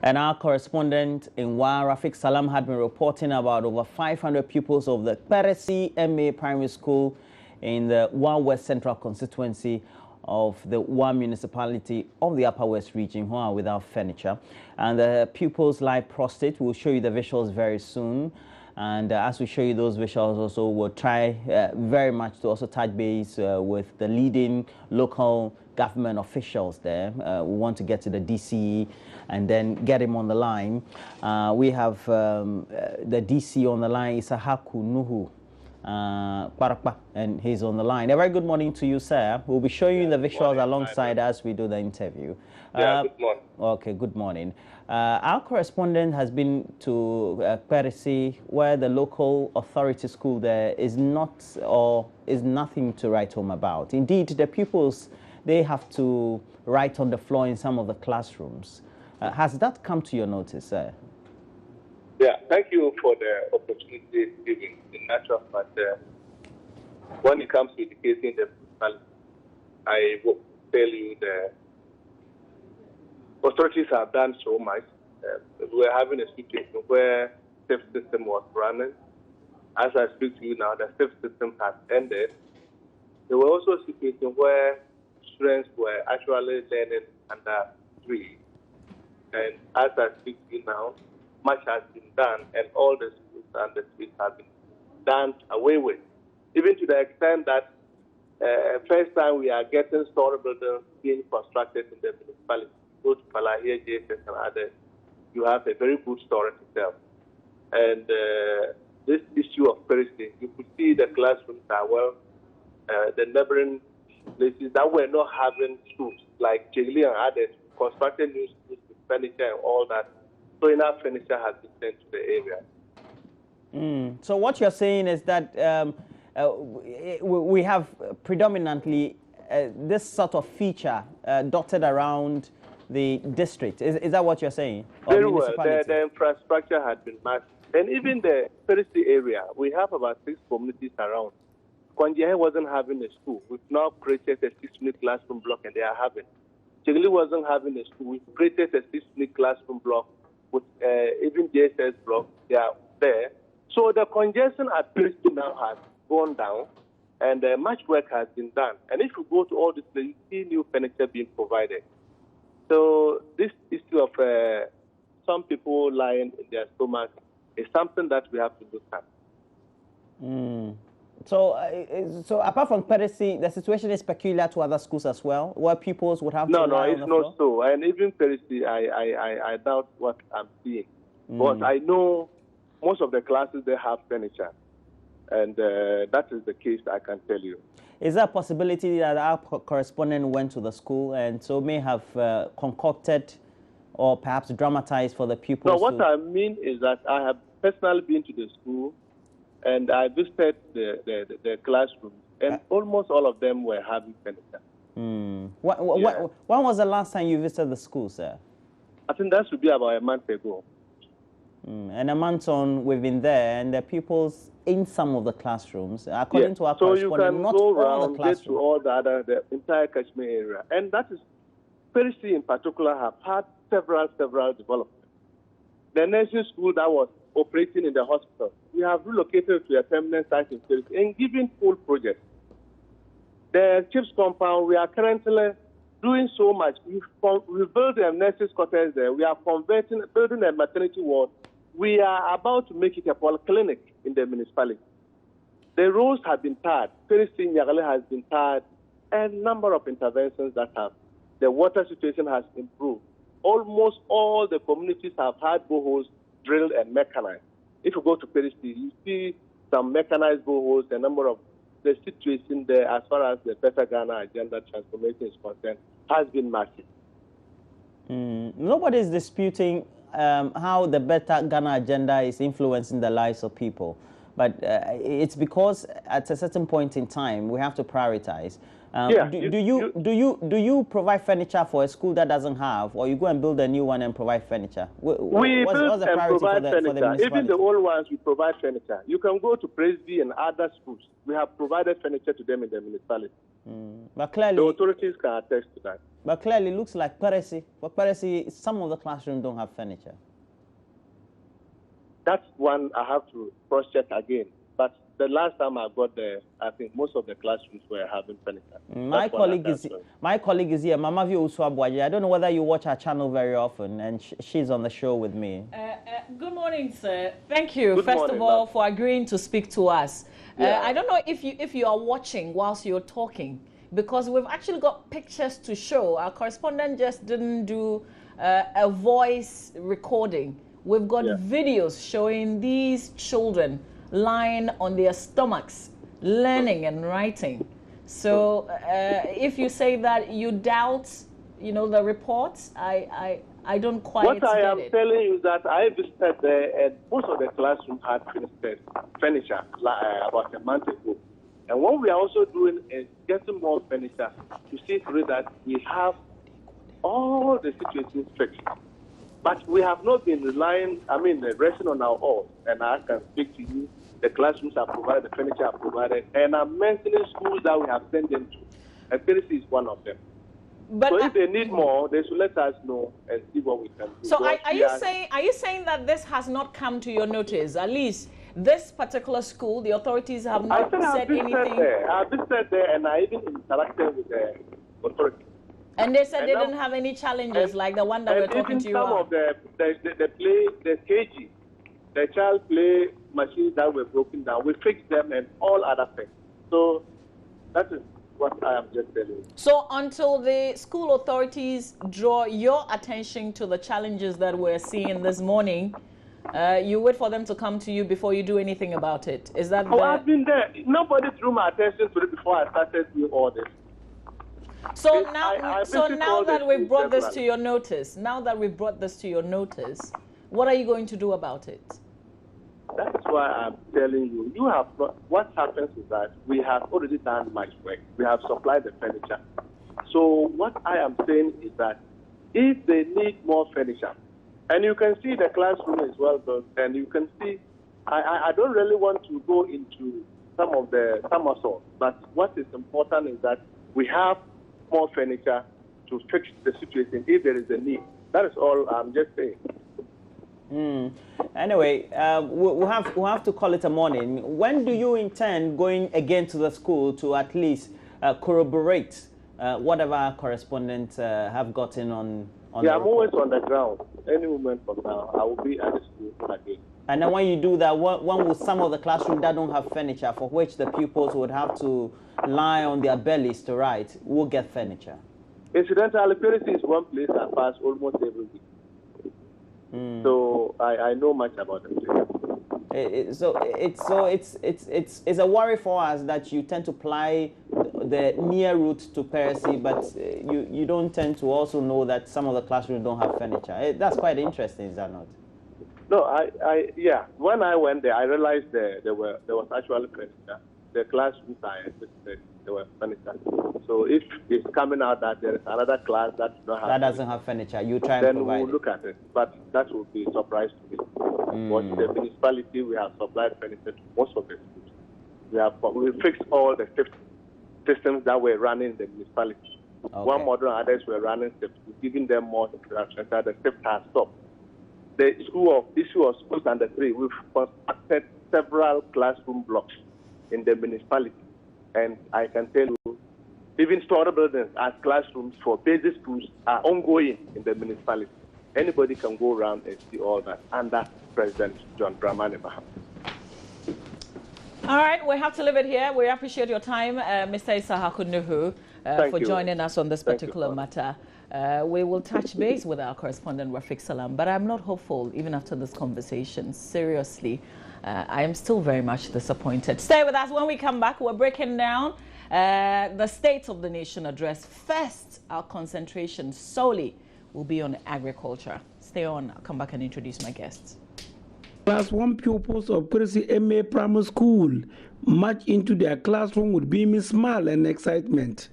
And our correspondent in Rafik Salam had been reporting about over 500 pupils of the Kperisi MA primary school in the West Central constituency of the municipality of the Upper West region who are without furniture. And the pupils lie prostrate. We'll show you the visuals very soon. And as we show you those visuals also, we'll try very much to also touch base with the leading local government officials there. We want to get to the DCE and then get him on the line. We have the DC on the line, Isahaku Nuhu Parakpa, and he's on the line. A very good morning to you, sir. We'll be showing you the visuals alongside as we do the interview. Good morning. Okay, good morning. Our correspondent has been to Kperisi, where the local authority school there is not or is nothing to write home about. Indeed, the pupils, they have to write on the floor in some of the classrooms. Has that come to your notice, sir? Yeah, thank you for the opportunity given. In natural fact, when it comes to educating the people, I will tell you the authorities have done so much. We're having a situation where the SIF system was running. As I speak to you now, the SIF system has ended. There were also situations where students were actually learning under 3. And as I speak to you now, much has been done, and all the schools and the streets have been done away with. Even to the extent that first time we are getting storage buildings being constructed in the municipality. Go to Palahia, JSS, and others, you have a very good storage itself. And this issue of Kperisi, you could see the classrooms are well, the neighboring places that were not having schools, like Chile and others, constructed new schools with furniture and all that. So enough furniture has been sent to the area. So what you're saying is that we have predominantly this sort of feature dotted around the district. Is that what you're saying? Very well. The infrastructure has been massive. And even the Kperisi area, we have about 6 communities around. Kwanjiahe wasn't having a school. We've now created a 6-unit classroom block, and they are having. Chigli wasn't having a school. We've created a 6-unit classroom block with even JSS block. They are there. So the congestion at Kperisi now has gone down, and much work has been done. And if you go to all this, you see new furniture being provided. So this issue of some people lying in their stomach is something that we have to look at. So apart from Kperisi, the situation is peculiar to other schools as well, where pupils would have to lie on the floor? No, it's not so. And even Kperisi, I doubt what I'm seeing. But I know most of the classes, they have furniture. And that is the case, I can tell you. Is there a possibility that our correspondent went to the school and so may have concocted or perhaps dramatized for the pupils? No, what I mean is that I have personally been to the school and I visited the classrooms, and almost all of them were having furniture. When was the last time you visited the school, sir? I think that should be about a month ago. And a month on, we've been there, and the pupils in some of the classrooms, according to our correspondent, not all the classrooms. So you can go around, get to all the entire Kashmir area. And that is, Kperisi in particular have had several developments. The nursing school that was operating in the hospital, we have relocated to a permanent site in Kperisi and given full projects. The chief's compound, we are currently doing so much. We built a nurses' quarters there. We are building a maternity ward. We are about to make it a polyclinic in the municipality. The roads have been tarred. Kperisi Nyagale has been tarred. A number of interventions that have. The water situation has improved. Almost all the communities have had boreholes drilled and mechanized. If you go to Kperisi, you see some mechanized boreholes. The number of the situation there, as far as the Better Ghana agenda transformation is concerned, has been massive. Nobody is disputing how the Better Ghana agenda is influencing the lives of people, but it's because at a certain point in time we have to prioritize. Do you provide furniture for a school that doesn't have, or you go and build a new one and provide furniture? We build and provide furniture. Even the old ones, we provide furniture. You can go to Presby and other schools. We have provided furniture to them in the municipality. But clearly, the authorities can attest to that. But clearly it looks like Kperisi. For Kperisi, some of the classrooms don't have furniture. That's one I have to cross-check again. But the last time I got there, I think most of the classrooms were having furniture. My colleague is here, Mama Vio Uswabwaji. I don't know whether you watch her channel very often, and she's on the show with me. Good morning, sir. Thank you, first of all, for agreeing to speak to us. Yeah. I don't know if you are watching whilst you're talking, because we've actually got pictures to show. Our correspondent just didn't do a voice recording. We've got videos showing these children lying on their stomachs, learning and writing. So if you say that you doubt, the reports, I don't quite get it. What I am telling you is that I visited there, and most of the classrooms had furniture about a month ago. And what we are also doing is getting more furniture to see through that we have all the situations fixed. But we have not been resting on our oars. And I can speak to you. The classrooms are provided, the furniture are provided. And I'm mentioning schools that we have sent them to. And Kperisi is one of them. But so if they need more, they should let us know and see what we can do. So are you saying that this has not come to your notice? At least this particular school, the authorities have not said anything? I've visited there and I even interacted with the authorities. And they said they didn't have any challenges like the one that we're talking to you about. Some of the KG, the child play machines that were broken down, we fixed them and all other things. So that is what I am just telling you. So until the school authorities draw your attention to the challenges that we're seeing this morning, you wait for them to come to you before you do anything about it. Is that I've been there. Nobody drew my attention to it before I started doing all this. So now that we've brought this to your notice, what are you going to do about it? That's why I'm telling you. What happens is that we have already done much work. We have supplied the furniture. So what I am saying is that if they need more furniture, and you can see the classroom is well built, and you can see, I don't really want to go into some of the somersaults, but what is important is that we have more furniture to fix the situation if there is a need. That is all I'm just saying. Anyway, we'll have to call it a morning. When do you intend going again to the school to at least corroborate whatever our correspondents have gotten on I'm always on the ground. Any moment from now, I will be at the school again. And then when you do that, when will some of the classrooms that don't have furniture, for which the pupils would have to lie on their bellies to write, will get furniture? Incidentally, Kperisi is one place I pass almost every week. So I know much about it. So it's a worry for us that you tend to ply the near route to Kperisi, but you don't tend to also know that some of the classrooms don't have furniture. That's quite interesting, is that not? No, yeah. When I went there, I realized there was actually furniture. The classrooms I visited, there were furniture. So if it's coming out that there is another class that doesn't have furniture, you try and provide. Then we'll look at it. But that would be a surprise to me. But the municipality, we have supplied furniture to most of the schools. We fixed all the systems that were running in the municipality. Okay. One model and others were running steps. We're giving them more instructions that the shift has stopped. The issue of schools under 3, we've constructed several classroom blocks in the municipality. And I can tell you, even storage buildings as classrooms for basic schools are ongoing in the municipality. Anybody can go around and see all that under President John Dramani Mahama. All right, we have to leave it here. We appreciate your time, Mr. Isahaku Nuhu, for joining us on this particular matter. We will touch base with our correspondent, Rafiq Salam, but I'm not hopeful even after this conversation. Seriously, I am still very much disappointed. Stay with us. When we come back, we're breaking down the State of the Nation address. First, our concentration solely will be on agriculture. Stay on. I'll come back and introduce my guests. Class 1 pupils of Kperisi MA Primary School marched into their classroom with beaming smile and excitement.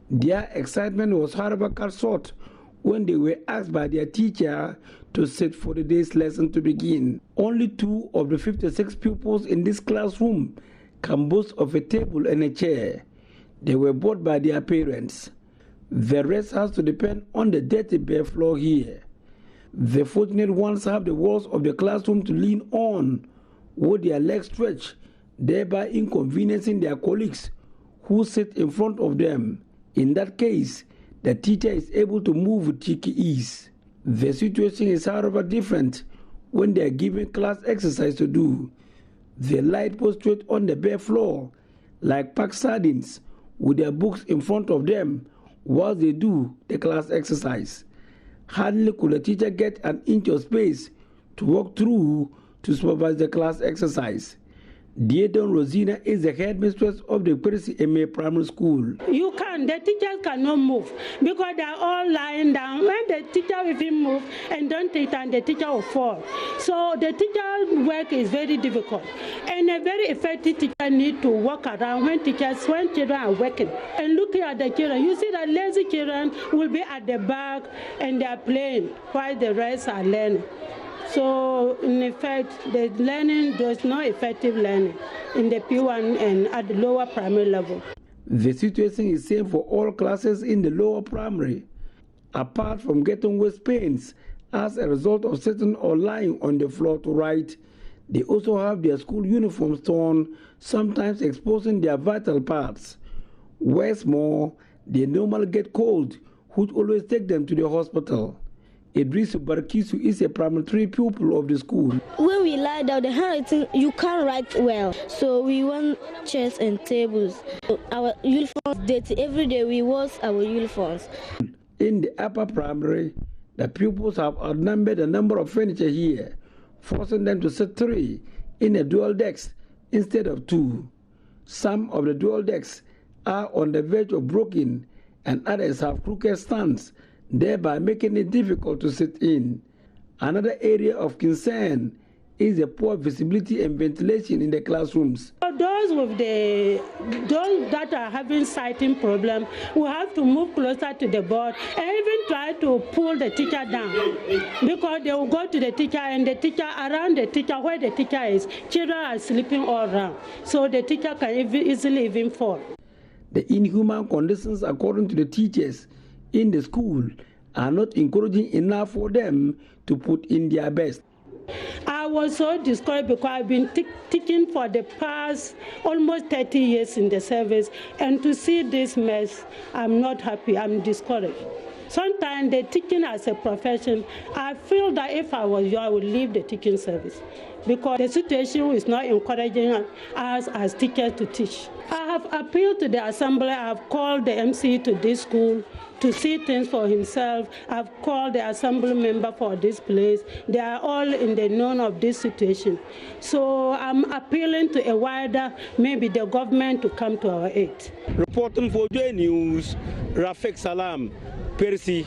Their excitement was, however, cut short when they were asked by their teacher to sit for the day's lesson to begin. Only 2 of the 56 pupils in this classroom can boast of a table and a chair. They were bought by their parents. The rest has to depend on the dirty bare floor here. The fortunate ones have the walls of the classroom to lean on with their legs stretched, thereby inconveniencing their colleagues who sit in front of them. In that case, the teacher is able to move with cheeky ease. The situation is, however, different when they are given class exercise to do. They lie prostrate on the bare floor like packed sardines with their books in front of them while they do the class exercise. Hardly could a teacher get an inch of space to walk through to supervise the class exercise. Diedon Rosina is the headmistress of the Kperisi MA primary school. The teachers cannot move because they are all lying down. When the teacher even move and don't take time, the teacher will fall. So the teacher's work is very difficult. And a very effective teacher need to walk around when children are working. And looking at the children, you see that lazy children will be at the back and they are playing while the rest are learning. So, in effect, the learning, there's no effective learning in the P1 and at the lower primary level. The situation is same for all classes in the lower primary. Apart from getting waist pains as a result of sitting or lying on the floor to write, they also have their school uniforms torn, sometimes exposing their vital parts. What's more, they normally get cold, which always take them to the hospital. Idrisu Barkisu is a primary 3 pupil of the school. When we lie down, the handwriting, you can't write well. So we want chairs and tables. Our uniforms dirty. Every day we wash our uniforms. In the upper primary, the pupils have outnumbered the number of furniture here, forcing them to sit 3 in a dual decks instead of 2. Some of the dual decks are on the verge of broken and others have crooked stands, thereby making it difficult to sit in. Another area of concern is the poor visibility and ventilation in the classrooms. Those that are having sighting problem will have to move closer to the board and even try to pull the teacher down, because they will go to the teacher and the teacher, around the teacher, where the teacher is, children are sleeping all around, so the teacher can easily even fall. The inhuman conditions, according to the teachers in the school, are not encouraging enough for them to put in their best. I was so discouraged because I've been teaching for the past almost 30 years in the service, and to see this mess, I'm not happy, I'm discouraged. Sometimes the teaching as a profession, I feel that if I was you, I would leave the teaching service, because the situation is not encouraging us as teachers to teach. I have appealed to the assembly. I have called the MC to this school to see things for himself. I've called the assembly member for this place. They are all in the known of this situation. So I'm appealing to a wider, maybe the government, to come to our aid. Reporting for J News, Rafik Salam, Kperisi.